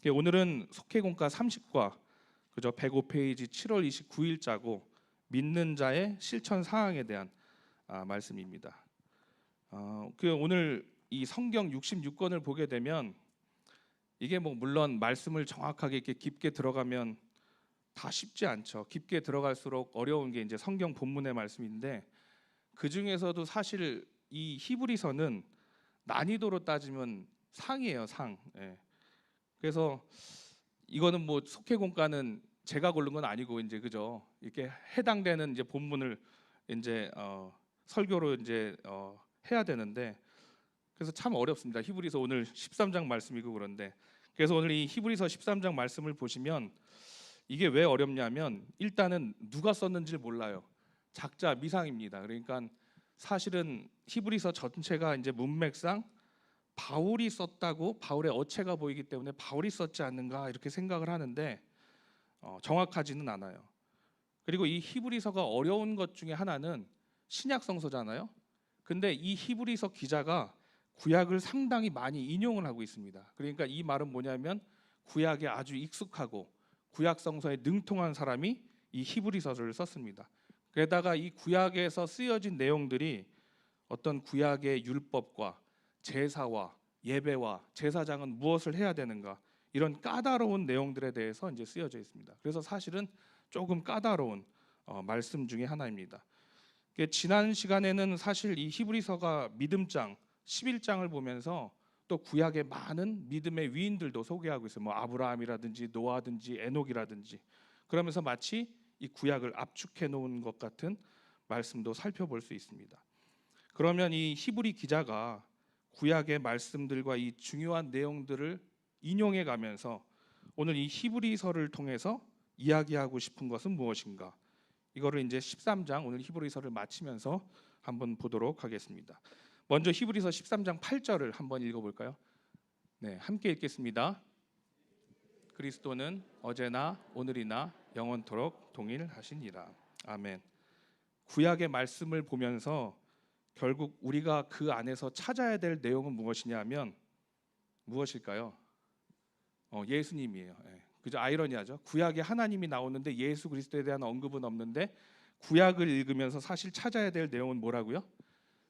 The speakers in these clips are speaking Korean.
오늘은 속회공과 30과 그저 105페이지 7월 29일자고 믿는 자의 실천 사항에 대한 말씀입니다. 오늘 이 성경 66권을 보게 되면 이게 물론 말씀을 정확하게 이렇게 깊게 들어가면 다 쉽지 않죠. 깊게 들어갈수록 어려운 게 이제 성경 본문의 말씀인데 그 중에서도 사실 이 히브리서는 난이도로 따지면 상이에요, 상. 예. 그래서 이거는 속회공과는 제가 고른 건 아니고 이제 그죠. 이렇게 해당되는 이제 본문을 이제 설교로 이제 해야 되는데 그래서 참 어렵습니다. 히브리서 오늘 13장 말씀이고 그런데 그래서 오늘 이 히브리서 13장 말씀을 보시면 이게 왜 어렵냐면 일단은 누가 썼는지를 몰라요. 작자 미상입니다. 그러니까 사실은 히브리서 전체가 이제 문맥상 바울이 썼다고 바울의 어체가 보이기 때문에 바울이 썼지 않는가 이렇게 생각을 하는데 정확하지는 않아요. 그리고 이 히브리서가 어려운 것 중에 하나는 신약 성서잖아요. 근데 이 히브리서 기자가 구약을 상당히 많이 인용을 하고 있습니다. 그러니까 이 말은 뭐냐면 구약에 아주 익숙하고 구약 성서에 능통한 사람이 이 히브리서를 썼습니다. 게다가 이 구약에서 쓰여진 내용들이 어떤 구약의 율법과 제사와 예배와 제사장은 무엇을 해야 되는가 이런 까다로운 내용들에 대해서 이제 쓰여져 있습니다. 그래서 사실은 조금 까다로운 말씀 중에 하나입니다. 지난 시간에는 사실 이 히브리서가 믿음장 11장을 보면서 또 구약의 많은 믿음의 위인들도 소개하고 있어요. 아브라함이라든지 노아든지 에녹이라든지 그러면서 마치 이 구약을 압축해 놓은 것 같은 말씀도 살펴볼 수 있습니다. 그러면 이 히브리 기자가 구약의 말씀들과 이 중요한 내용들을 인용해 가면서 오늘 이 히브리서를 통해서 이야기하고 싶은 것은 무엇인가? 이거를 이제 13장 오늘 히브리서를 마치면서 한번 보도록 하겠습니다. 먼저 히브리서 13장 8절을 한번 읽어볼까요? 네, 함께 읽겠습니다. 그리스도는 어제나 오늘이나 영원토록 동일하시니라. 아멘. 구약의 말씀을 보면서 결국 우리가 그 안에서 찾아야 될 내용은 무엇이냐면 무엇일까요? 예수님이에요. 그죠? 아이러니하죠. 구약에 하나님이 나오는데 예수 그리스도에 대한 언급은 없는데 구약을 읽으면서 사실 찾아야 될 내용은 뭐라고요?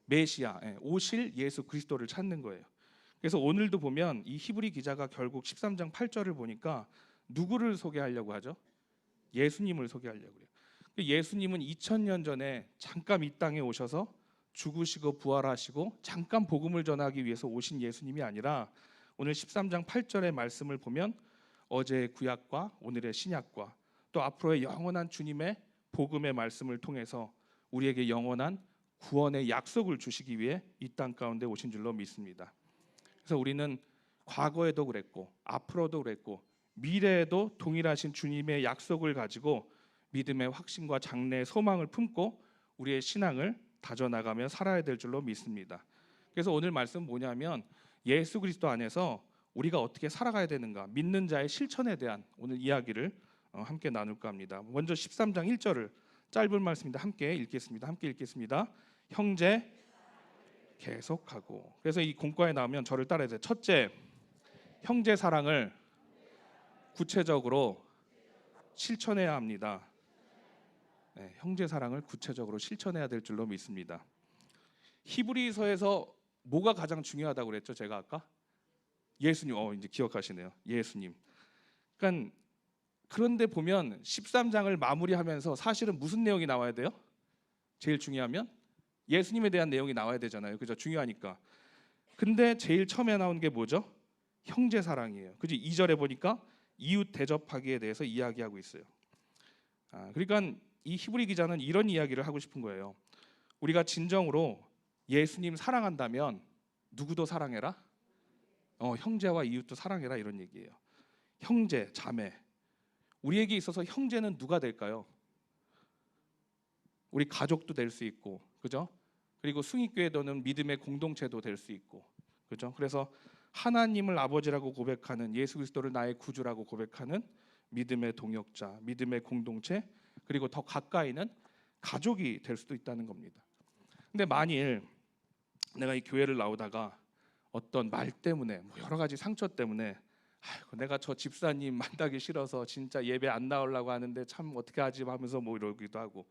메시아, 오실 예수 그리스도를 찾는 거예요. 그래서 오늘도 보면 이 히브리 기자가 결국 13장 8절을 보니까 누구를 소개하려고 하죠? 예수님을 소개하려고 해요. 예수님은 2000년 전에 잠깐 이 땅에 오셔서 죽으시고 부활하시고 잠깐 복음을 전하기 위해서 오신 예수님이 아니라 오늘 13장 8절의 말씀을 보면 어제의 구약과 오늘의 신약과 또 앞으로의 영원한 주님의 복음의 말씀을 통해서 우리에게 영원한 구원의 약속을 주시기 위해 이 땅 가운데 오신 줄로 믿습니다. 그래서 우리는 과거에도 그랬고 앞으로도 그랬고 미래에도 동일하신 주님의 약속을 가지고 믿음의 확신과 장래의 소망을 품고 우리의 신앙을 다져나가며 살아야 될 줄로 믿습니다. 그래서 오늘 말씀 뭐냐면 예수 그리스도 안에서 우리가 어떻게 살아가야 되는가 믿는 자의 실천에 대한 오늘 이야기를 함께 나눌까 합니다. 먼저 13장 1절을 짧은 말씀인데 함께 읽겠습니다. 함께 읽겠습니다. 형제 계속하고. 그래서 이 공과에 나오면 저를 따라야 돼요. 첫째, 형제 사랑을 구체적으로 실천해야 합니다. 네, 형제 사랑을 구체적으로 실천해야 될 줄로 믿습니다. 히브리서에서 뭐가 가장 중요하다고 그랬죠? 제가 아까 예수님. 이제 기억하시네요. 예수님. 그러니까 그런데 보면 13장을 마무리하면서 사실은 무슨 내용이 나와야 돼요? 제일 중요하면 예수님에 대한 내용이 나와야 되잖아요. 그죠? 중요하니까. 근데 제일 처음에 나온 게 뭐죠? 형제 사랑이에요. 그죠? 2절에 보니까 이웃 대접하기에 대해서 이야기하고 있어요. 그러니까 이 히브리 기자는 이런 이야기를 하고 싶은 거예요. 우리가 진정으로 예수님 사랑한다면 누구도 사랑해라? 형제와 이웃도 사랑해라 이런 얘기예요. 형제, 자매. 우리에게 있어서 형제는 누가 될까요? 우리 가족도 될 수 있고, 그죠? 그리고 숭익교회도는 믿음의 공동체도 될 수 있고, 그죠? 그래서 하나님을 아버지라고 고백하는 예수 그리스도를 나의 구주라고 고백하는 믿음의 동역자, 믿음의 공동체, 그리고 더 가까이는 가족이 될 수도 있다는 겁니다. 근데 만일 내가 이 교회를 나오다가 어떤 말 때문에 여러 가지 상처 때문에 아이고, 내가 저 집사님 만나기 싫어서 진짜 예배 안 나오려고 하는데 참 어떻게 하지 하면서 뭐 이러기도 하고,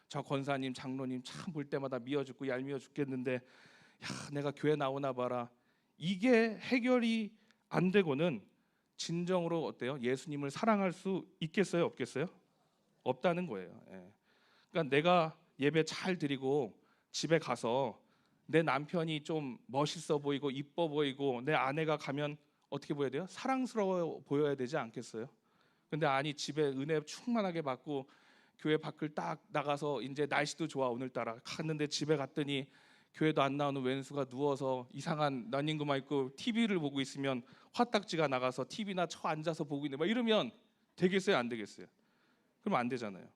저 권사님 장로님 참 볼 때마다 미워 죽고 얄미워 죽겠는데 야 내가 교회 나오나 봐라. 이게 해결이 안 되고는 진정으로 어때요? 예수님을 사랑할 수 있겠어요? 없겠어요? 없다는 거예요. 예. 그러니까 내가 예배 잘 드리고 집에 가서 내 남편이 좀 멋있어 보이고 이뻐 보이고 내 아내가 가면 어떻게 보여야 돼요? 사랑스러워 보여야 되지 않겠어요? 근데 아니 집에 은혜 충만하게 받고 교회 밖을 딱 나가서 이제 날씨도 좋아 오늘따라 갔는데 집에 갔더니 교회도 안 나오는 왼수가 누워서 이상한 러닝구만 입고 TV를 보고 있으면 화딱지가 나가서 TV나 쳐 앉아서 보고 있네 막 이러면 되겠어요? 안 되겠어요? 그럼 안 되잖아요.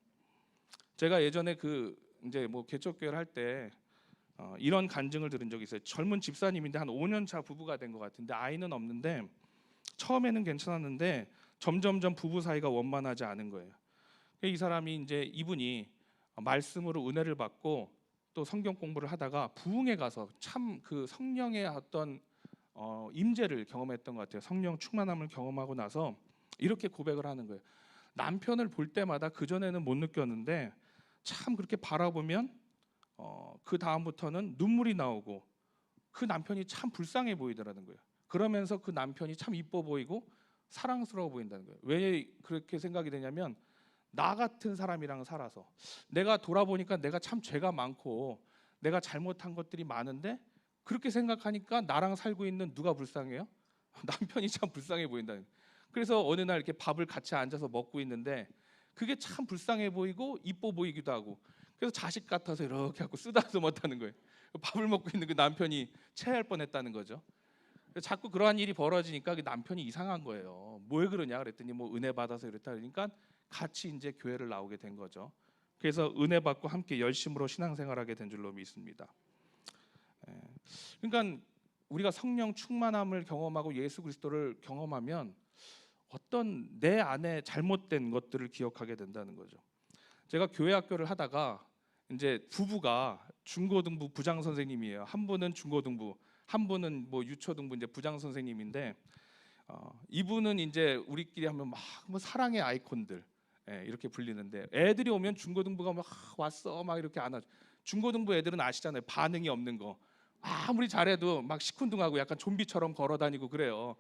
제가 예전에 그 이제 뭐 개척교회를 할 때 이런 간증을 들은 적이 있어요. 젊은 집사님인데 한 5년 차 부부가 된 것 같은데 아이는 없는데 처음에는 괜찮았는데 점점점 부부 사이가 원만하지 않은 거예요. 이 사람이 이제 이분이 말씀으로 은혜를 받고 또 성경 공부를 하다가 부흥에 가서 참 그 성령의 어떤 임재를 경험했던 것 같아요. 성령 충만함을 경험하고 나서 이렇게 고백을 하는 거예요. 남편을 볼 때마다 그 전에는 못 느꼈는데 참 그렇게 바라보면 그 다음부터는 눈물이 나오고 그 남편이 참 불쌍해 보이더라는 거예요. 그러면서 그 남편이 참 이뻐 보이고 사랑스러워 보인다는 거예요. 왜 그렇게 생각이 되냐면 나 같은 사람이랑 살아서 내가 돌아보니까 내가 참 죄가 많고 내가 잘못한 것들이 많은데 그렇게 생각하니까 나랑 살고 있는 누가 불쌍해요? 남편이 참 불쌍해 보인다는 거예요. 그래서 어느 날 이렇게 밥을 같이 앉아서 먹고 있는데 그게 참 불쌍해 보이고 이뻐 보이기도 하고 그래서 자식 같아서 이렇게 하고 쓰다도 못하는 거예요. 밥을 먹고 있는 그 남편이 체할 뻔했다는 거죠. 자꾸 그러한 일이 벌어지니까 그 남편이 이상한 거예요. 왜 그러냐 그랬더니 뭐 은혜 받아서 이렇다 그러니까 같이 이제 교회를 나오게 된 거죠. 그래서 은혜 받고 함께 열심으로 신앙생활하게 된 줄로 믿습니다. 그러니까 우리가 성령 충만함을 경험하고 예수 그리스도를 경험하면 어떤 내 안에 잘못된 것들을 기억하게 된다는 거죠. 제가 교회 학교를 하다가 이제 부부가 중고등부 부장 선생님이에요. 한 분은 중고등부, 한 분은 뭐 유초등부 이제 부장 선생님인데 이분은 이제 우리끼리 하면 막 뭐 사랑의 아이콘들 이렇게 불리는데 애들이 오면 중고등부가 막 왔어 막 이렇게 안아줘. 중고등부 애들은 아시잖아요. 반응이 없는 거. 아무리 잘해도 막 시큰둥하고 약간 좀비처럼 걸어다니고 그래요.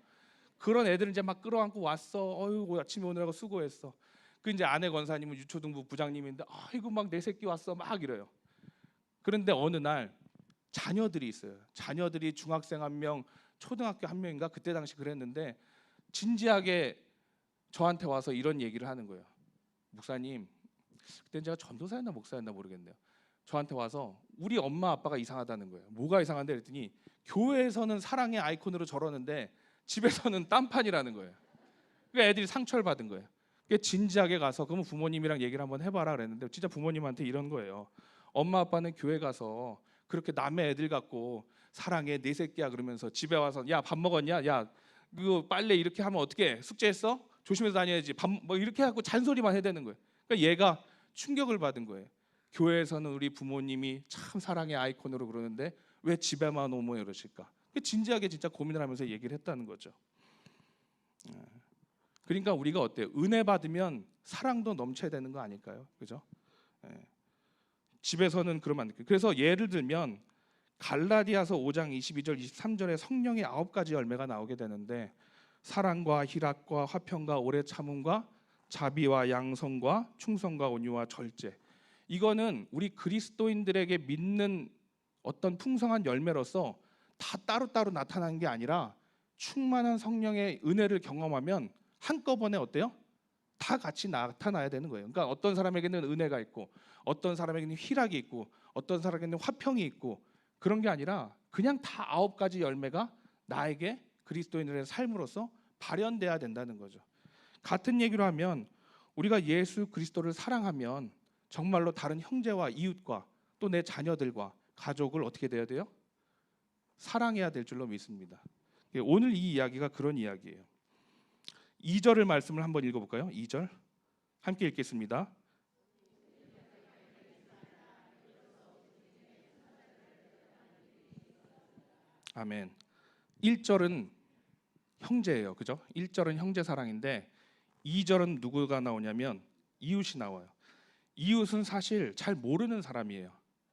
그런 애들은 이제 막 끌어안고 왔어. 어이구 아침에 오느라고 수고했어. 그 이제 아내 권사님은 유초등부 부장님인데 아이고 막 내 새끼 왔어 막 이래요. 그런데 어느 날 자녀들이 있어요. 자녀들이 중학생 한 명, 초등학교 한 명인가 그때 당시 그랬는데 진지하게 저한테 와서 이런 얘기를 하는 거예요. 목사님, 그때 제가 전도사였나 목사였나 모르겠네요. 저한테 와서 우리 엄마 아빠가 이상하다는 거예요. 뭐가 이상한데 그랬더니 교회에서는 사랑의 아이콘으로 저러는데 집에서는 딴판이라는 거예요. 그러니까 애들이 상처를 받은 거예요. 그러니까 진지하게 가서 그러면 부모님이랑 얘기를 한번 해봐라 그랬는데 진짜 부모님한테 이런 거예요. 엄마 아빠는 교회 가서 그렇게 남의 애들 갖고 사랑해 내 새끼야 그러면서 집에 와서 야 밥 먹었냐? 야 그거 빨래 이렇게 하면 어떻게 숙제했어? 조심해서 다녀야지. 밥 뭐 이렇게 하고 잔소리만 해대는 거예요. 그러니까 얘가 충격을 받은 거예요. 교회에서는 우리 부모님이 참 사랑의 아이콘으로 그러는데 왜 집에만 오면 이러실까? 진지하게 진짜 고민을 하면서 얘기를 했다는 거죠. 그러니까 우리가 어때요? 은혜 받으면 사랑도 넘쳐야 되는 거 아닐까요? 그죠? 집에서는 그러면 안 돼요. 그래서 예를 들면 갈라디아서 5장 22절 23절에 성령의 9가지 열매가 나오게 되는데 사랑과 희락과 화평과 오래 참음과 자비와 양성과 충성과 온유와 절제. 이거는 우리 그리스도인들에게 믿는 어떤 풍성한 열매로서 다 따로따로 나타나는 게 아니라 충만한 성령의 은혜를 경험하면 한꺼번에 어때요? 다 같이 나타나야 되는 거예요. 그러니까 어떤 사람에게는 은혜가 있고 어떤 사람에게는 희락이 있고 어떤 사람에게는 화평이 있고 그런 게 아니라 그냥 다 9가지 열매가 나에게 그리스도인들의 삶으로서 발현돼야 된다는 거죠. 같은 얘기로 하면 우리가 예수 그리스도를 사랑하면 정말로 다른 형제와 이웃과 또 내 자녀들과 가족을 어떻게 돼야 돼요? 사랑해야 될 줄로 믿습니다. 오늘 이 이야기가 그런 이야기예요. 2절을 말씀을 한번 읽어볼까요? 2절 함께 읽겠습니다. 아멘. 1절은 형제예요. 그죠? 1절은 형제 사랑인데 2절은 누구가 나오냐면 이웃이 나와요. 이웃은 사실 잘 모르는 사람이에요.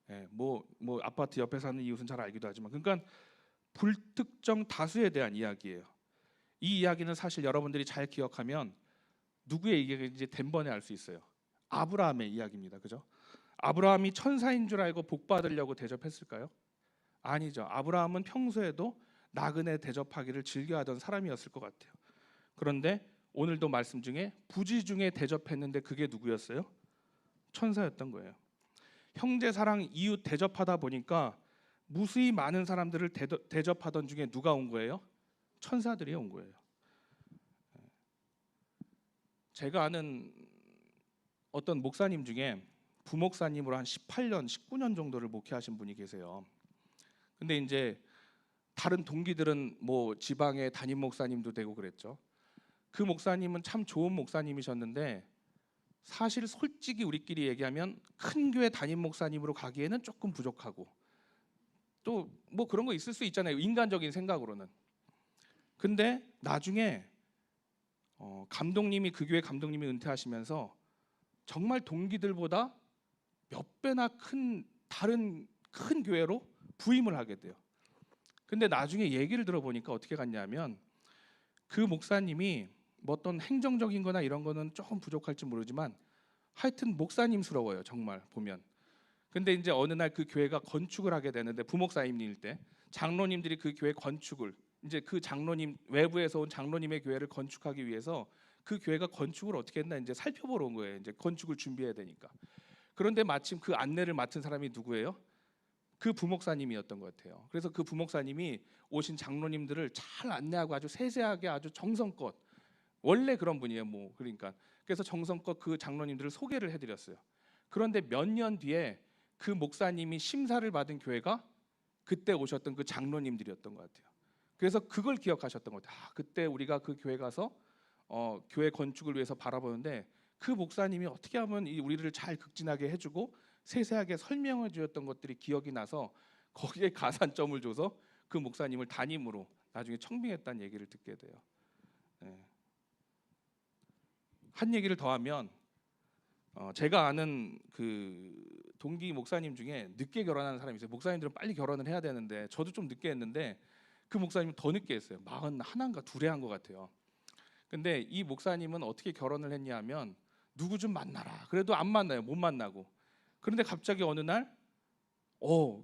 예, 뭐 아파트 옆에 사는 이웃은 잘 알기도 하지만, 그러니까 불특정 다수에 대한 이야기예요. 이 이야기는 사실 여러분들이 잘 기억하면 누구의 이야기인지 단번에 알 수 있어요. 아브라함의 이야기입니다. 그죠? 아브라함이 천사인 줄 알고 복 받으려고 대접했을까요? 아니죠. 아브라함은 평소에도 나그네 대접하기를 즐겨하던 사람이었을 것 같아요. 그런데 오늘도 말씀 중에 부지 중에 대접했는데 그게 누구였어요? 천사였던 거예요. 형제 사랑, 이웃 대접하다 보니까 무수히 많은 사람들을 대접하던 중에 누가 온 거예요? 천사들이 온 거예요. 제가 아는 어떤 목사님 중에 부목사님으로 한 18년, 19년 정도를 목회하신 분이 계세요. 근데 이제 다른 동기들은 뭐 지방의 담임 목사님도 되고 그랬죠. 그 목사님은 참 좋은 목사님이셨는데 사실 솔직히 우리끼리 얘기하면 큰 교회 담임 목사님으로 가기에는 조금 부족하고, 또 뭐 그런 거 있을 수 있잖아요. 인간적인 생각으로는. 근데 나중에 감독님이, 그 교회 감독님이 은퇴하시면서 정말 동기들보다 몇 배나 큰 다른 큰 교회로 부임을 하게 돼요. 근데 나중에 얘기를 들어보니까 어떻게 갔냐면 그 목사님이 뭐 어떤 행정적인 거나 이런 거는 조금 부족할지 모르지만 하여튼 목사님스러워요, 정말 보면. 근데 이제 어느 날 그 교회가 건축을 하게 되는데, 부목사님일 때 장로님들이 그 교회 건축을, 이제 그 장로님, 외부에서 온 장로님의 교회를 건축하기 위해서 그 교회가 건축을 어떻게 했나 이제 살펴보러 온 거예요. 이제 건축을 준비해야 되니까. 그런데 마침 그 안내를 맡은 사람이 누구예요? 그 부목사님이었던 것 같아요. 그래서 그 부목사님이 오신 장로님들을 잘 안내하고 아주 세세하게, 아주 정성껏, 원래 그런 분이에요. 뭐 그러니까 그래서 정성껏 그 장로님들을 소개를 해드렸어요. 그런데 몇 년 뒤에 그 목사님이 심사를 받은 교회가 그때 오셨던 그 장로님들이었던 것 같아요. 그래서 그걸 기억하셨던 것 같아요. 그때 우리가 그 교회 가서 교회 건축을 위해서 바라보는데 그 목사님이 어떻게 하면 우리를 잘 극진하게 해주고 세세하게 설명해 주었던 것들이 기억이 나서 거기에 가산점을 줘서 그 목사님을 담임으로 나중에 청빙했다는 얘기를 듣게 돼요. 네. 한 얘기를 더 하면 제가 아는 그 동기 목사님 중에 늦게 결혼하는 사람이 있어요. 목사님들은 빨리 결혼을 해야 되는데 저도 좀 늦게 했는데 그 목사님은 더 늦게 했어요. 41인가 2에 한 것 같아요. 근데 이 목사님은 어떻게 결혼을 했냐 하면 누구 좀 만나라. 그래도 안 만나요. 못 만나고. 그런데 갑자기 어느 날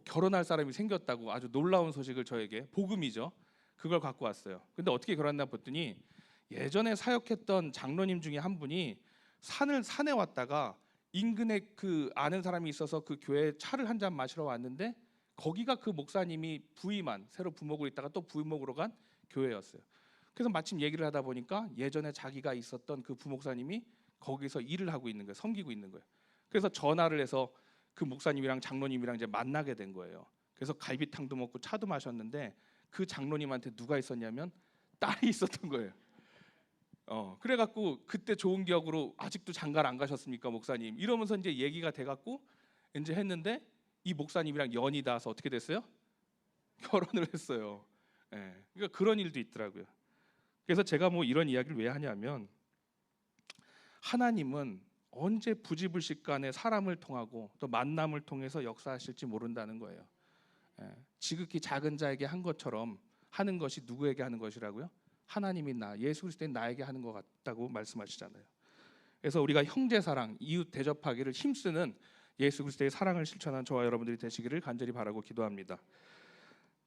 결혼할 사람이 생겼다고 아주 놀라운 소식을 저에게, 복음이죠. 그걸 갖고 왔어요. 근데 어떻게 결혼했나 봤더니 예전에 사역했던 장로님 중에 한 분이 산에 왔다가 인근에 그 아는 사람이 있어서 그 교회에 차를 한 잔 마시러 왔는데 거기가 그 목사님이 부임한, 새로 부목으로 있다가 또 부목으로 간 교회였어요. 그래서 마침 얘기를 하다 보니까 예전에 자기가 있었던 그 부목사님이 거기서 일을 하고 있는 거예요. 섬기고 있는 거예요. 그래서 전화를 해서 그 목사님이랑 장로님이랑 이제 만나게 된 거예요. 그래서 갈비탕도 먹고 차도 마셨는데 그 장로님한테 누가 있었냐면 딸이 있었던 거예요. 그래갖고 그때 좋은 기억으로 아직도 장가를 안 가셨습니까, 목사님? 이러면서 이제 얘기가 돼갖고 이제 했는데 이 목사님이랑 연이 닿아서 어떻게 됐어요? 결혼을 했어요. 예, 그러니까 그런 일도 있더라고요. 그래서 제가 뭐 이런 이야기를 왜 하냐면 하나님은 언제 부지불식간에 사람을 통하고 또 만남을 통해서 역사하실지 모른다는 거예요. 예, 지극히 작은 자에게 한 것처럼 하는 것이 누구에게 하는 것이라고요? 하나님이 예수 그리스도인 나에게 하는 것 같다고 말씀하시잖아요. 그래서 우리가 형제 사랑, 이웃 대접하기를 힘쓰는 예수 그리스도의 사랑을 실천한 저와 여러분들이 되시기를 간절히 바라고 기도합니다.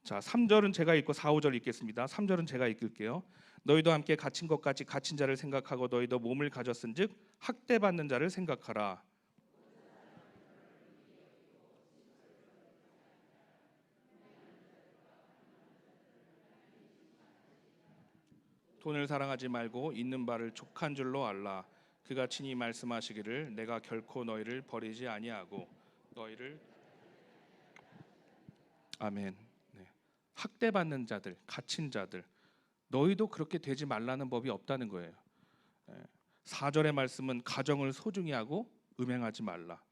자, 3절은 제가 읽고 4, 5절 읽겠습니다. 3절은 제가 읽을게요. 너희도 함께 갇힌 것 같이 갇힌 자를 생각하고 너희도 몸을 가졌은즉 학대받는 자를 생각하라. 돈을 사랑하지 말고 있는 바를 족한 줄로 알라. 그가 친히 말씀하시기를 내가 결코 너희를 버리지 아니하고 너희를. 아멘. 네. 학대받는 자들, 갇힌 자들, 너희도 그렇게 되지 말라는 법이 없다는 거예요. 4절의 말씀은 가정을 소중히 하고 음행하지 말라.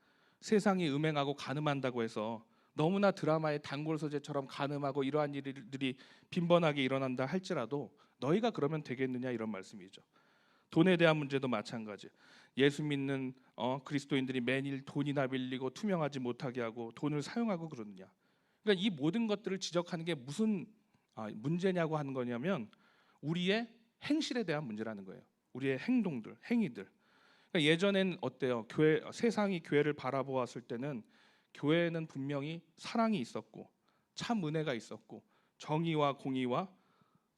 세상이 음행하고 간음한다고 해서 너무나 드라마의 단골 소재처럼 간음하고 이러한 일들이 빈번하게 일어난다 할지라도 너희가 그러면 되겠느냐 이런 말씀이죠. 돈에 대한 문제도 마찬가지. 예수 믿는 그리스도인들이 매일 돈이나 빌리고 투명하지 못하게 하고 돈을 사용하고 그러느냐. 그러니까 이 모든 것들을 지적하는 게 무슨 문제냐고 하는 거냐면 우리의 행실에 대한 문제라는 거예요. 우리의 행동들, 행위들. 그러니까 예전엔 어때요? 세상이 교회를 바라보았을 때는 교회는 분명히 사랑이 있었고 참 은혜가 있었고 정의와 공의와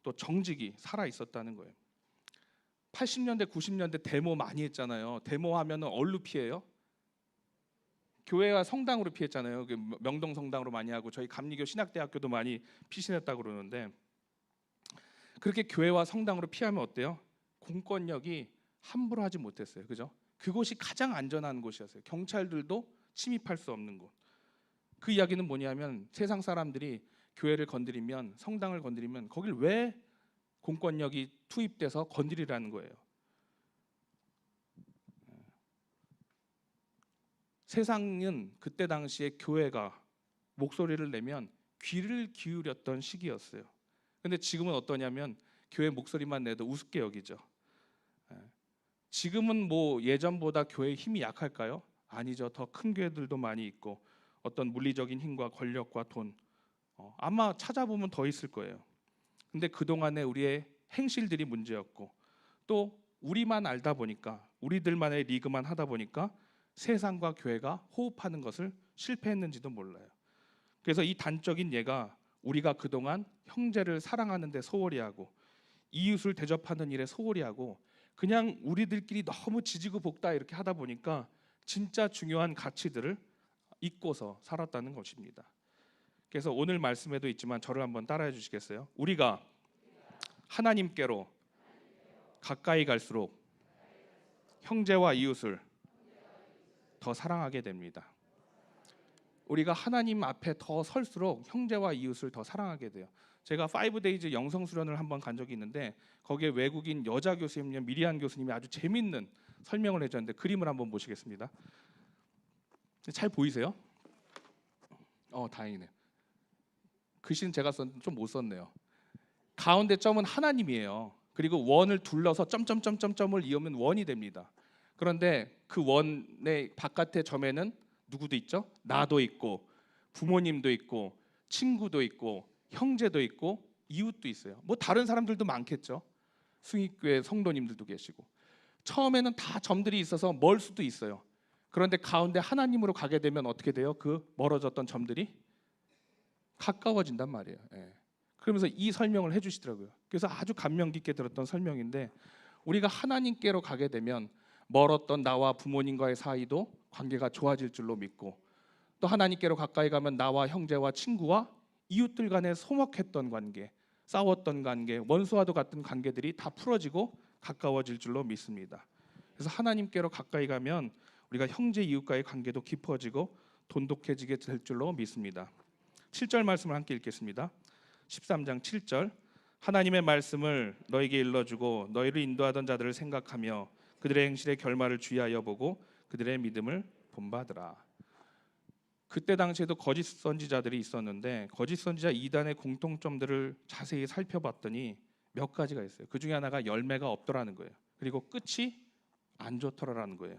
또 정직이 살아 있었다는 거예요. 80년대, 90년대 데모 많이 했잖아요. 데모하면 어디로 피해요? 교회와 성당으로 피했잖아요. 명동 성당으로 많이 하고 저희 감리교 신학대학교도 많이 피신했다고 그러는데 그렇게 교회와 성당으로 피하면 어때요? 공권력이 함부로 하지 못했어요. 그죠? 그곳이 가장 안전한 곳이었어요. 경찰들도 침입할 수 없는 곳. 그 이야기는 뭐냐면 세상 사람들이 교회를 건드리면 성당을 건드리면 거길 왜 공권력이 투입돼서 건드리라는 거예요. 세상은 그때 당시에 교회가 목소리를 내면 귀를 기울였던 시기였어요. 근데 지금은 어떠냐면 교회 목소리만 내도 우습게 여기죠. 지금은 뭐 예전보다 교회의 힘이 약할까요? 아니죠. 더 큰 교회들도 많이 있고 어떤 물리적인 힘과 권력과 돈 아마 찾아보면 더 있을 거예요. 근데 그동안에 우리의 행실들이 문제였고 또 우리만 알다 보니까 우리들만의 리그만 하다 보니까 세상과 교회가 호흡하는 것을 실패했는지도 몰라요. 그래서 이 단적인 예가 우리가 그동안 형제를 사랑하는 데 소홀히 하고 이웃을 대접하는 일에 소홀히 하고 그냥 우리들끼리 너무 지지고 볶다 이렇게 하다 보니까 진짜 중요한 가치들을 잊고서 살았다는 것입니다. 그래서 오늘 말씀에도 있지만 저를 한번 따라해 주시겠어요? 우리가 하나님께로 가까이 갈수록 형제와 이웃을 더 사랑하게 됩니다. 우리가 하나님 앞에 더 설수록 형제와 이웃을 더 사랑하게 돼요. 제가 5데이즈 영성 수련을 한번 간 적이 있는데 거기에 외국인 여자 교수님 미리안 교수님이 아주 재밌는 설명을 해줬는데 그림을 한번 보시겠습니다. 잘 보이세요? 다행이네요. 글씨는 제가 좀 못 썼네요. 가운데 점은 하나님이에요. 그리고 원을 둘러서 점점점점점을 이으면 원이 됩니다. 그런데 그 원의 바깥의 점에는 누구도 있죠? 나도 있고 부모님도 있고 친구도 있고 형제도 있고 이웃도 있어요. 뭐 다른 사람들도 많겠죠. 승익교회 성도님들도 계시고 처음에는 다 점들이 있어서 멀 수도 있어요. 그런데 가운데 하나님으로 가게 되면 어떻게 돼요? 그 멀어졌던 점들이 가까워진단 말이에요. 그러면서 이 설명을 해주시더라고요. 그래서 아주 감명 깊게 들었던 설명인데 우리가 하나님께로 가게 되면 멀었던 나와 부모님과의 사이도 관계가 좋아질 줄로 믿고 또 하나님께로 가까이 가면 나와 형제와 친구와 이웃들 간에 소목했던 관계, 싸웠던 관계, 원수와도 같은 관계들이 다 풀어지고 가까워질 줄로 믿습니다. 그래서 하나님께로 가까이 가면 우리가 형제 이웃과의 관계도 깊어지고 돈독해지게 될 줄로 믿습니다. 7절 말씀을 함께 읽겠습니다. 13장 7절 하나님의 말씀을 너에게 일러주고 너희를 인도하던 자들을 생각하며 그들의 행실의 결말을 주의하여 보고 그들의 믿음을 본받으라. 그때 당시에도 거짓 선지자들이 있었는데 거짓 선지자 이단의 공통점들을 자세히 살펴봤더니 몇 가지가 있어요. 그 중에 하나가 열매가 없더라는 거예요. 그리고 끝이 안 좋더라라는 거예요.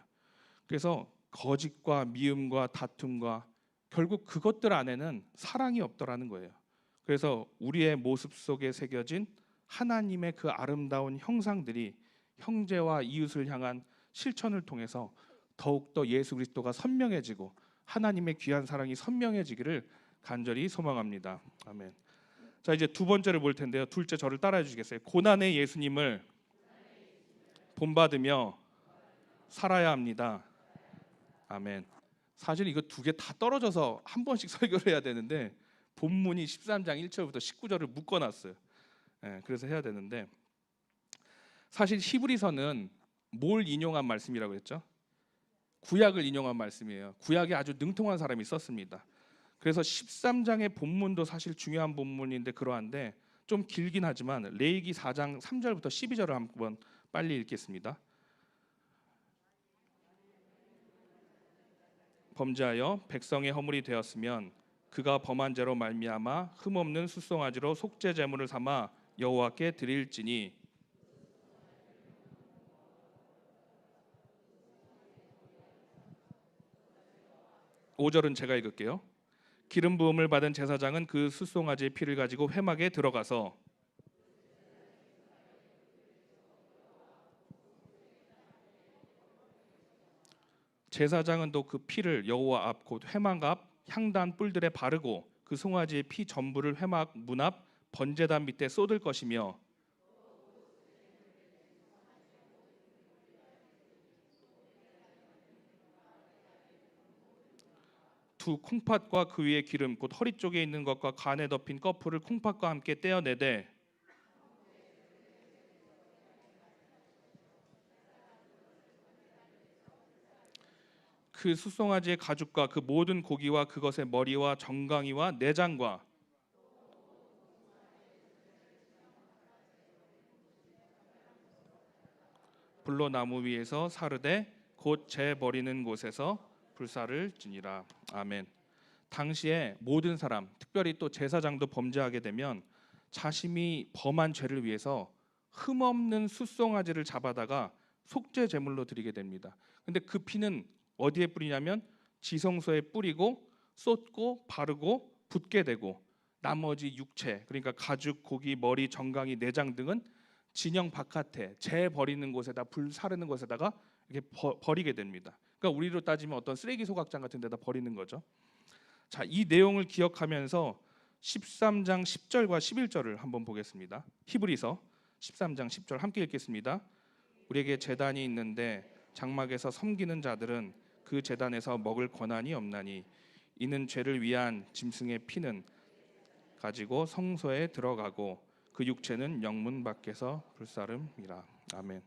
그래서 거짓과 미움과 다툼과 결국 그것들 안에는 사랑이 없더라는 거예요. 그래서 우리의 모습 속에 새겨진 하나님의 그 아름다운 형상들이 형제와 이웃을 향한 실천을 통해서 더욱더 예수 그리스도가 선명해지고 하나님의 귀한 사랑이 선명해지기를 간절히 소망합니다. 아멘. 자, 이제 두 번째를 볼 텐데요. 둘째 저를 따라해 주시겠어요? 고난의 예수님을 본받으며 살아야 합니다. 아멘. 사실 이거 두 개 다 떨어져서 한 번씩 설교를 해야 되는데 본문이 13장 1절부터 19절을 묶어놨어요. 그래서 해야 되는데 사실 히브리서는 뭘 인용한 말씀이라고 했죠? 구약을 인용한 말씀이에요. 구약에 아주 능통한 사람이 썼습니다. 그래서 13장의 본문도 사실 중요한 본문인데 그러한데 좀 길긴 하지만 레위기 4장 3절부터 12절을 한번 빨리 읽겠습니다. 범죄하여 백성의 허물이 되었으면 그가 범한 죄로 말미암아 흠없는 숫송아지로 속죄 제물을 삼아 여호와께 드릴지니. 5절은 제가 읽을게요. 기름 부음을 받은 제사장은 그 숫송아지의 피를 가지고 회막에 들어가서 제사장은 또 그 피를 여호와 앞 곧 회막 앞 향단 뿔들에 바르고 그 송아지의 피 전부를 회막 문 앞 번제단 밑에 쏟을 것이며 두 콩팥과 그 위에 기름 곧 허리 쪽에 있는 것과 간에 덮인 꺼풀을 콩팥과 함께 떼어내되 그 숫송아지의 가죽과 그 모든 고기와 그것의 머리와 정강이와 내장과 불로 나무 위에서 사르되 곧 재 버리는 곳에서 불사를 지니라. 아멘. 당시에 모든 사람, 특별히 또 제사장도 범죄하게 되면 자신이 범한 죄를 위해서 흠없는 숫송아지를 잡아다가 속죄 제물로 드리게 됩니다. 근데 그 피는 어디에 뿌리냐면 지성소에 뿌리고 쏟고 바르고 붓게 되고 나머지 육체, 그러니까 가죽, 고기, 머리, 정강이, 내장 등은 진영 바깥에 재 버리는 곳에다 불 사르는 곳에다가 이렇게 버리게 됩니다. 그러니까 우리로 따지면 어떤 쓰레기 소각장 같은 데다 버리는 거죠. 자, 이 내용을 기억하면서 13장 10절과 11절을 한번 보겠습니다. 히브리서 13장 10절 함께 읽겠습니다. 우리에게 제단이 있는데 장막에서 섬기는 자들은 그 제단에서 먹을 권한이 없나니 이는 죄를 위한 짐승의 피는 가지고 성소에 들어가고 그 육체는 영문 밖에서 불사름이라. 아멘.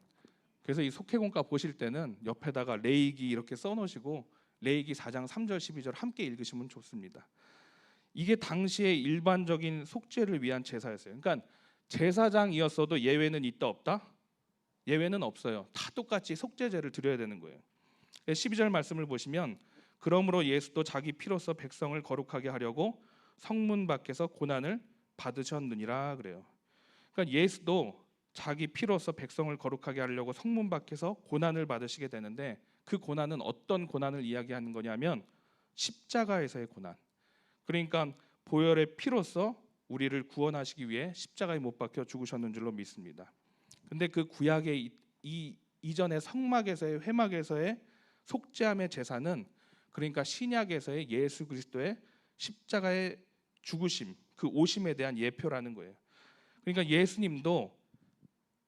그래서 이 속회공과 보실 때는 옆에다가 레위기 이렇게 써놓으시고 레위기 4장 3절 12절 함께 읽으시면 좋습니다. 이게 당시의 일반적인 속죄를 위한 제사였어요. 그러니까 제사장이었어도 예외는 있다 없다? 예외는 없어요. 다 똑같이 속죄제를 드려야 되는 거예요. 12절 말씀을 보시면 그러므로 예수도 자기 피로써 백성을 거룩하게 하려고 성문 밖에서 고난을 받으셨느니라 그래요. 그러니까 예수도 자기 피로써 백성을 거룩하게 하려고 성문 밖에서 고난을 받으시게 되는데 그 고난은 어떤 고난을 이야기하는 거냐면 십자가에서의 고난. 그러니까 보혈의 피로써 우리를 구원하시기 위해 십자가에 못 박혀 죽으셨는 줄로 믿습니다. 근데 그 구약의 이전의 성막에서의 회막에서의 속죄함의 제사는 그러니까 신약에서의 예수 그리스도의 십자가의 죽으심, 그 오심에 대한 예표라는 거예요. 그러니까 예수님도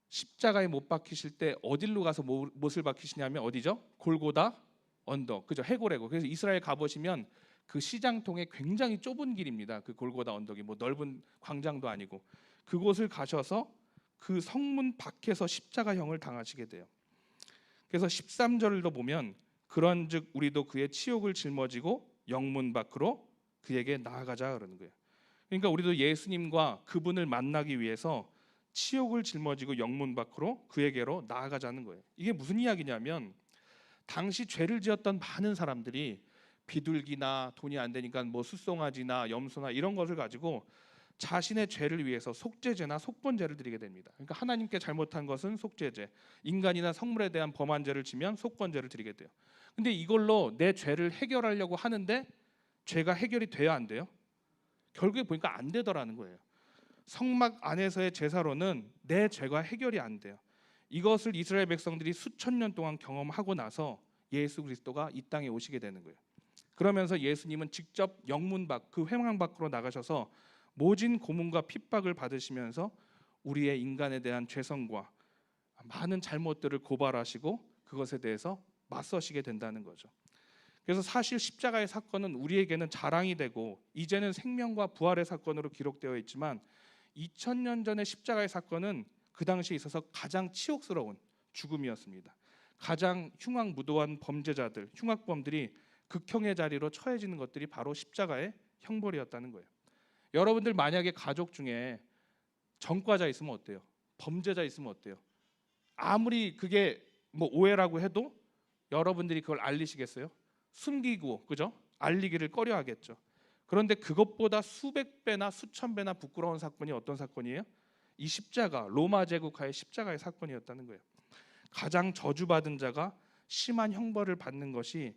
십자가에 못 박히실 때 어디로 가서 못을 박히시냐면 어디죠? 골고다 언덕, 그죠? 해골이고. 그래서 이스라엘 가보시면 그 시장통에 굉장히 좁은 길입니다. 그 골고다 언덕이 뭐 넓은 광장도 아니고 그곳을 가셔서 그 성문 밖에서 십자가형을 당하시게 돼요. 그래서 13절도 보면 그런즉 우리도 그의 치욕을 짊어지고 영문 밖으로 그에게 나아가자 그러는 거예요. 그러니까 우리도 예수님과 그분을 만나기 위해서 치욕을 짊어지고 영문 밖으로 그에게로 나아가자는 거예요. 이게 무슨 이야기냐면 당시 죄를 지었던 많은 사람들이 비둘기나 돈이 안 되니까 뭐 숫송아지나 염소나 이런 것을 가지고 자신의 죄를 위해서 속죄제나 속번제를 드리게 됩니다. 그러니까 하나님께 잘못한 것은 속죄제, 인간이나 성물에 대한 범한 죄를 지면 속번제를 드리게 돼요. 근데 이걸로 내 죄를 해결하려고 하는데 죄가 해결이 돼야 안 돼요? 결국에 보니까 안 되더라는 거예요. 성막 안에서의 제사로는 내 죄가 해결이 안 돼요. 이것을 이스라엘 백성들이 수천 년 동안 경험하고 나서 예수 그리스도가 이 땅에 오시게 되는 거예요. 그러면서 예수님은 직접 영문 밖, 그 회막 밖으로 나가셔서 모진 고문과 핍박을 받으시면서 우리의 인간에 대한 죄성과 많은 잘못들을 고발하시고 그것에 대해서 맞서시게 된다는 거죠. 그래서 사실 십자가의 사건은 우리에게는 자랑이 되고 이제는 생명과 부활의 사건으로 기록되어 있지만 2000년 전의 십자가의 사건은 그 당시에 있어서 가장 치욕스러운 죽음이었습니다. 가장 흉악무도한 범죄자들, 흉악범들이 극형의 자리로 처해지는 것들이 바로 십자가의 형벌이었다는 거예요. 여러분들 만약에 가족 중에 전과자 있으면 어때요? 범죄자 있으면 어때요? 아무리 그게 뭐 오해라고 해도 여러분들이 그걸 알리시겠어요? 숨기고, 그죠? 알리기를 꺼려하겠죠. 그런데 그것보다 수백 배나 수천 배나 부끄러운 사건이 어떤 사건이에요? 이 십자가, 로마 제국하의 십자가의 사건이었다는 거예요. 가장 저주받은 자가 심한 형벌을 받는 것이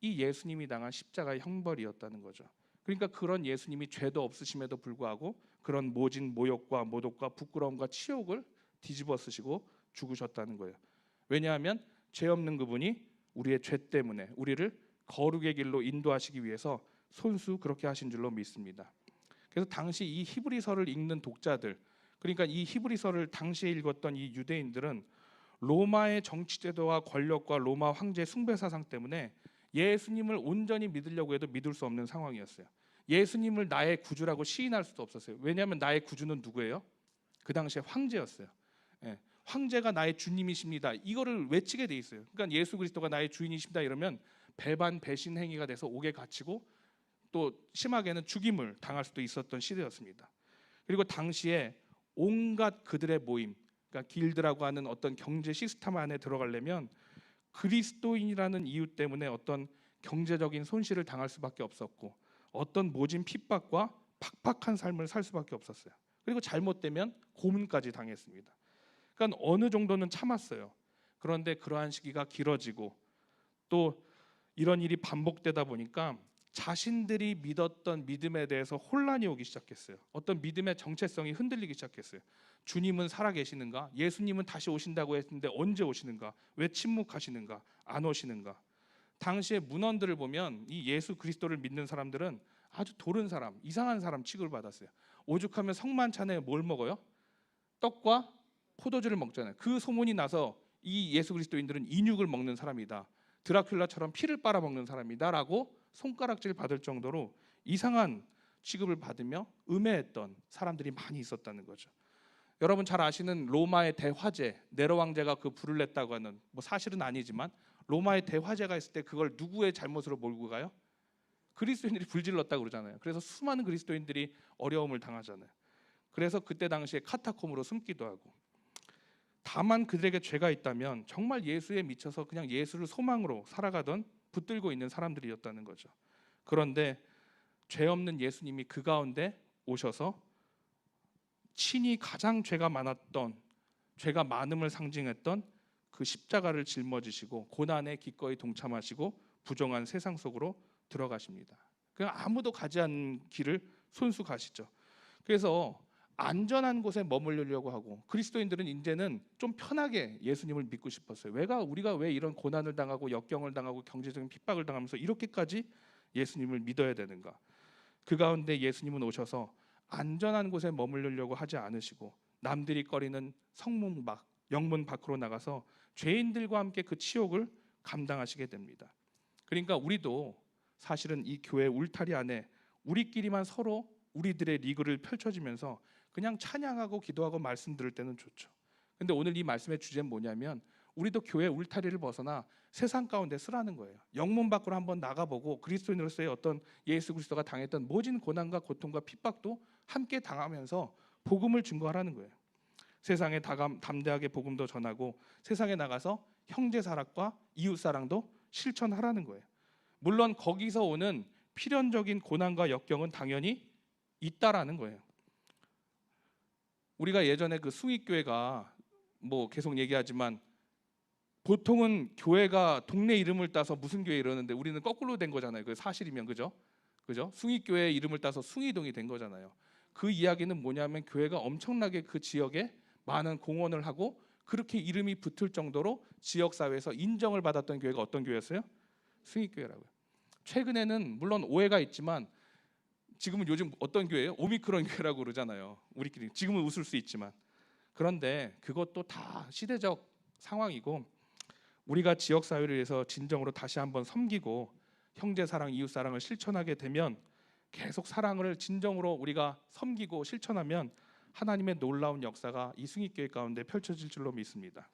이 예수님이 당한 십자가의 형벌이었다는 거죠. 그러니까 그런 예수님이 죄도 없으심에도 불구하고 그런 모진 모욕과 모독과 부끄러움과 치욕을 뒤집어 쓰시고 죽으셨다는 거예요. 왜냐하면 죄 없는 그분이 우리의 죄 때문에 우리를 거룩의 길로 인도하시기 위해서 손수 그렇게 하신 줄로 믿습니다. 그래서 당시 이 히브리서를 읽는 독자들, 그러니까 이 히브리서를 당시에 읽었던 이 유대인들은 로마의 정치제도와 권력과 로마 황제 숭배 사상 때문에 예수님을 온전히 믿으려고 해도 믿을 수 없는 상황이었어요. 예수님을 나의 구주라고 시인할 수도 없었어요. 왜냐하면 나의 구주는 누구예요? 그 당시에 황제였어요. 예, 황제가 나의 주님이십니다. 이거를 외치게 돼 있어요. 그러니까 예수 그리스도가 나의 주인이십니다 이러면 배반 배신 행위가 돼서 옥에 갇히고 또 심하게는 죽임을 당할 수도 있었던 시대였습니다. 그리고 당시에 온갖 그들의 모임, 그러니까 길드라고 하는 어떤 경제 시스템 안에 들어가려면 그리스도인이라는 이유 때문에 어떤 경제적인 손실을 당할 수밖에 없었고 어떤 모진 핍박과 팍팍한 삶을 살 수밖에 없었어요. 그리고 잘못되면 고문까지 당했습니다. 그러니까 어느 정도는 참았어요. 그런데 그러한 시기가 길어지고 또 이런 일이 반복되다 보니까 자신들이 믿었던 믿음에 대해서 혼란이 오기 시작했어요. 어떤 믿음의 정체성이 흔들리기 시작했어요. 주님은 살아계시는가? 예수님은 다시 오신다고 했는데 언제 오시는가? 왜 침묵하시는가? 안 오시는가? 당시의 문헌들을 보면 이 예수 그리스도를 믿는 사람들은 아주 도른 사람, 이상한 사람 취급을 받았어요. 오죽하면 성만찬에 뭘 먹어요? 떡과 포도주를 먹잖아요. 그 소문이 나서 이 예수 그리스도인들은 인육을 먹는 사람이다, 드라큘라처럼 피를 빨아먹는 사람이다라고 손가락질 받을 정도로 이상한 취급을 받으며 음해했던 사람들이 많이 있었다는 거죠. 여러분 잘 아시는 로마의 대화재, 네로 왕제가 그 불을 냈다고 하는, 뭐 사실은 아니지만 로마의 대화재가 있을 때 그걸 누구의 잘못으로 몰고 가요? 그리스도인들이 불질렀다고 그러잖아요. 그래서 수많은 그리스도인들이 어려움을 당하잖아요. 그래서 그때 당시에 카타콤으로 숨기도 하고. 다만 그들에게 죄가 있다면 정말 예수에 미쳐서 그냥 예수를 소망으로 살아가던 붙들고 있는 사람들이었다는 거죠. 그런데 죄 없는 예수님이 그 가운데 오셔서 친히 가장 죄가 많았던, 죄가 많음을 상징했던 그 십자가를 짊어지시고 고난에 기꺼이 동참하시고 부정한 세상 속으로 들어가십니다. 그냥 아무도 가지 않는 길을 손수 가시죠. 그래서 안전한 곳에 머물려고 하고 그리스도인들은 이제는 좀 편하게 예수님을 믿고 싶었어요. 우리가 왜 이런 고난을 당하고 역경을 당하고 경제적인 핍박을 당하면서 이렇게까지 예수님을 믿어야 되는가? 그 가운데 예수님은 오셔서 안전한 곳에 머물려고 하지 않으시고 남들이 꺼리는 성문 밖, 영문 밖으로 나가서 죄인들과 함께 그 치욕을 감당하시게 됩니다. 그러니까 우리도 사실은 이 교회 울타리 안에 우리끼리만 서로 우리들의 리그를 펼쳐지면서 그냥 찬양하고 기도하고 말씀 들을 때는 좋죠. 근데 오늘 이 말씀의 주제는 뭐냐면 우리도 교회 울타리를 벗어나 세상 가운데 쓰라는 거예요. 영문 밖으로 한번 나가보고 그리스도인으로서의 어떤 예수 그리스도가 당했던 모진 고난과 고통과 핍박도 함께 당하면서 복음을 증거하라는 거예요. 세상에 담대하게 복음도 전하고 세상에 나가서 형제 사랑과 이웃 사랑도 실천하라는 거예요. 물론 거기서 오는 필연적인 고난과 역경은 당연히 있다라는 거예요. 우리가 예전에 그 숭익교회가 뭐 계속 얘기하지만 보통은 교회가 동네 이름을 따서 무슨 교회 이러는데 우리는 거꾸로 된 거잖아요. 그 사실이면 그죠? 숭익교회 이름을 따서 숭이동이 된 거잖아요. 그 이야기는 뭐냐면 교회가 엄청나게 그 지역에 많은 공헌을 하고 그렇게 이름이 붙을 정도로 지역 사회에서 인정을 받았던 교회가 어떤 교회였어요? 숭익교회라고요. 최근에는 물론 오해가 있지만 지금은 요즘 어떤 교회예요? 오미크론 교회라고 그러잖아요. 우리끼리 지금은 웃을 수 있지만 그런데 그것도 다 시대적 상황이고 우리가 지역 사회를 위해서 진정으로 다시 한번 섬기고 형제 사랑, 이웃 사랑을 실천하게 되면 계속 사랑을 진정으로 우리가 섬기고 실천하면 하나님의 놀라운 역사가 이 숭익교회 가운데 펼쳐질 줄로 믿습니다.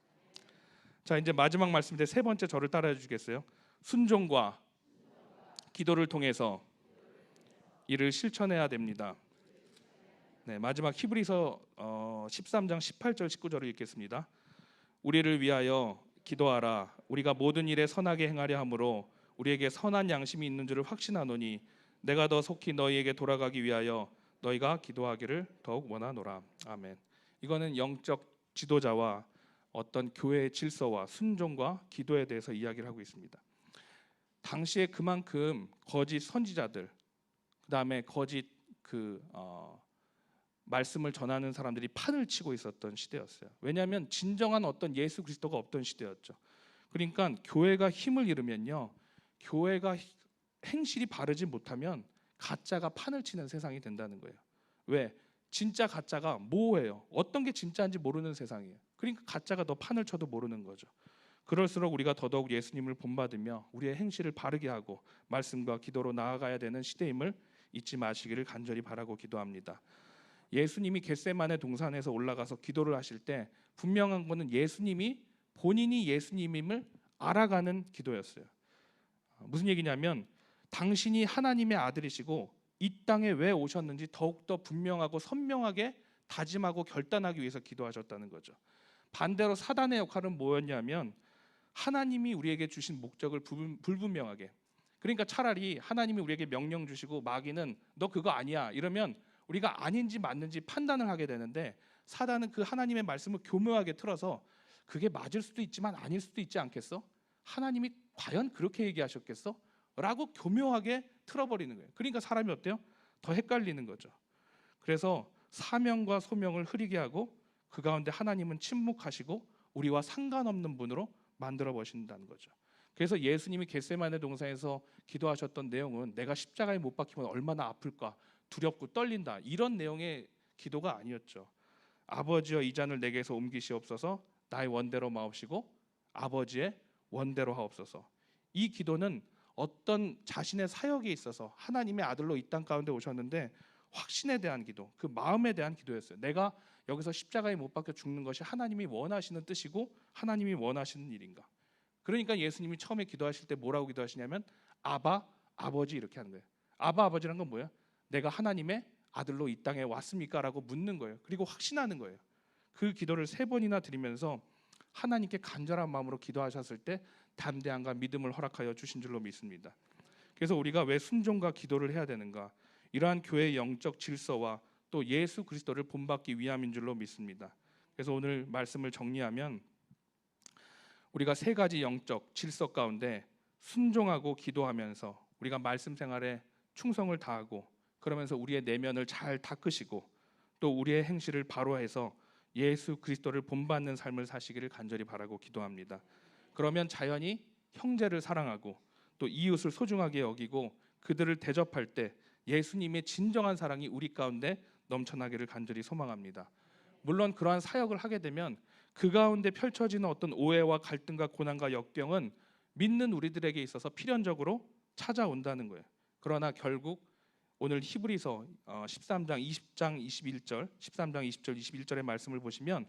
자, 이제 마지막 말씀인데 세 번째 저를 따라해 주시겠어요? 순종과 기도를 통해서 이를 실천해야 됩니다. 네, 마지막 히브리서 13장 18절 19절을 읽겠습니다. 우리를 위하여 기도하라. 우리가 모든 일에 선하게 행하려 함으로 우리에게 선한 양심이 있는 줄을 확신하노니 내가 더 속히 너희에게 돌아가기 위하여 너희가 기도하기를 더욱 원하노라. 아멘. 이거는 영적 지도자와 어떤 교회의 질서와 순종과 기도에 대해서 이야기를 하고 있습니다. 당시에 그만큼 거짓 선지자들, 그다음에 거짓 말씀을 전하는 사람들이 판을 치고 있었던 시대였어요. 왜냐하면 진정한 어떤 예수 그리스도가 없던 시대였죠. 그러니까 교회가 힘을 잃으면요, 교회가 행실이 바르지 못하면 가짜가 판을 치는 세상이 된다는 거예요. 왜? 진짜 가짜가 모호해요. 어떤 게 진짜인지 모르는 세상이에요. 그러니까 가짜가 더 판을 쳐도 모르는 거죠. 그럴수록 우리가 더더욱 예수님을 본받으며 우리의 행실을 바르게 하고 말씀과 기도로 나아가야 되는 시대임을 잊지 마시기를 간절히 바라고 기도합니다. 예수님이 겟세마네 동산에서 올라가서 기도를 하실 때 분명한 것은 예수님이 본인이 예수님임을 알아가는 기도였어요. 무슨 얘기냐면 당신이 하나님의 아들이시고 이 땅에 왜 오셨는지 더욱더 분명하고 선명하게 다짐하고 결단하기 위해서 기도하셨다는 거죠. 반대로 사단의 역할은 뭐였냐면 하나님이 우리에게 주신 목적을 불분명하게, 그러니까 차라리 하나님이 우리에게 명령 주시고 마귀는 너 그거 아니야 이러면 우리가 아닌지 맞는지 판단을 하게 되는데, 사단은 그 하나님의 말씀을 교묘하게 틀어서 그게 맞을 수도 있지만 아닐 수도 있지 않겠어? 하나님이 과연 그렇게 얘기하셨겠어? 라고 교묘하게 틀어버리는 거예요. 그러니까 사람이 어때요? 더 헷갈리는 거죠. 그래서 사명과 소명을 흐리게 하고 그 가운데 하나님은 침묵하시고 우리와 상관없는 분으로 만들어 버신다는 거죠. 그래서 예수님이 겟세마네 동산에서 기도하셨던 내용은 내가 십자가에 못 박히면 얼마나 아플까, 두렵고 떨린다, 이런 내용의 기도가 아니었죠. 아버지여 이 잔을 내게서 옮기시옵소서, 나의 원대로 마옵시고 아버지의 원대로 하옵소서. 이 기도는 어떤 자신의 사역에 있어서 하나님의 아들로 이 땅 가운데 오셨는데 확신에 대한 기도, 그 마음에 대한 기도였어요. 내가 여기서 십자가에 못 박혀 죽는 것이 하나님이 원하시는 뜻이고 하나님이 원하시는 일인가. 그러니까 예수님이 처음에 기도하실 때 뭐라고 기도하시냐면 아바, 아버지, 이렇게 하는 거예요. 아바, 아버지란 건 뭐예요? 내가 하나님의 아들로 이 땅에 왔습니까? 라고 묻는 거예요. 그리고 확신하는 거예요. 그 기도를 3번이나 드리면서 하나님께 간절한 마음으로 기도하셨을 때 담대함과 믿음을 허락하여 주신 줄로 믿습니다. 그래서 우리가 왜 순종과 기도를 해야 되는가? 이러한 교회의 영적 질서와 또 예수 그리스도를 본받기 위함인 줄로 믿습니다. 그래서 오늘 말씀을 정리하면 우리가 3가지 영적 질서 가운데 순종하고 기도하면서 우리가 말씀 생활에 충성을 다하고, 그러면서 우리의 내면을 잘 닦으시고 또 우리의 행실을 바로 해서 예수 그리스도를 본받는 삶을 사시기를 간절히 바라고 기도합니다. 그러면 자연히 형제를 사랑하고 또 이웃을 소중하게 여기고 그들을 대접할 때 예수님의 진정한 사랑이 우리 가운데 넘쳐나기를 간절히 소망합니다. 물론 그러한 사역을 하게 되면 그 가운데 펼쳐지는 어떤 오해와 갈등과 고난과 역경은 믿는 우리들에게 있어서 필연적으로 찾아온다는 거예요. 그러나 결국 오늘 히브리서 13장 20장 21절 13장 20절 21절의 말씀을 보시면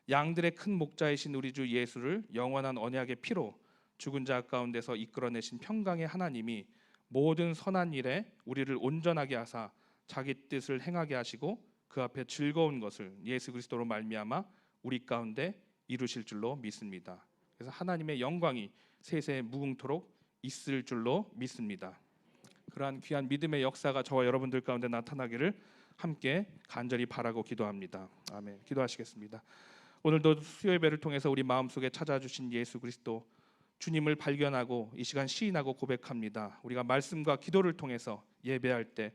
양들의 큰 목자이신 우리 주 예수를 영원한 언약의 피로 죽은 자 가운데서 이끌어내신 평강의 하나님이 모든 선한 일에 우리를 온전하게 하사 자기 뜻을 행하게 하시고 그 앞에 즐거운 것을 예수 그리스도로 말미암아 우리 가운데 이루실 줄로 믿습니다. 그래서 하나님의 영광이 세세에 무궁토록 있을 줄로 믿습니다. 그러한 귀한 믿음의 역사가 저와 여러분들 가운데 나타나기를 함께 간절히 바라고 기도합니다. 아멘. 기도하시겠습니다. 오늘도 수요예배를 통해서 우리 마음속에 찾아주신 예수 그리스도 주님을 발견하고 이 시간 시인하고 고백합니다. 우리가 말씀과 기도를 통해서 예배할 때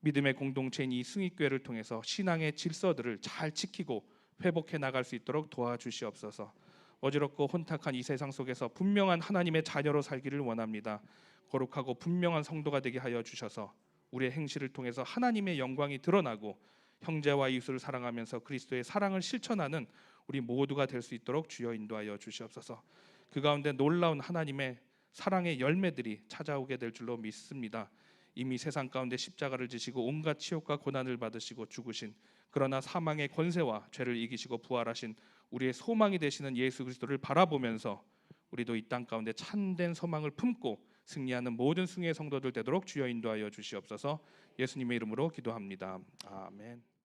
믿음의 공동체인 이 승익교회를 통해서 신앙의 질서들을 잘 지키고 회복해 나갈 수 있도록 도와주시옵소서. 어지럽고 혼탁한 이 세상 속에서 분명한 하나님의 자녀로 살기를 원합니다. 거룩하고 분명한 성도가 되게 하여 주셔서 우리의 행실을 통해서 하나님의 영광이 드러나고 형제와 이웃을 사랑하면서 그리스도의 사랑을 실천하는 우리 모두가 될 수 있도록 주여 인도하여 주시옵소서. 그 가운데 놀라운 하나님의 사랑의 열매들이 찾아오게 될 줄로 믿습니다. 이미 세상 가운데 십자가를 지시고 온갖 치욕과 고난을 받으시고 죽으신, 그러나 사망의 권세와 죄를 이기시고 부활하신 우리의 소망이 되시는 예수 그리스도를 바라보면서 우리도 이 땅 가운데 참된 소망을 품고 승리하는 모든 승리의 성도들 되도록 주여 인도하여 주시옵소서. 예수님의 이름으로 기도합니다. 아멘.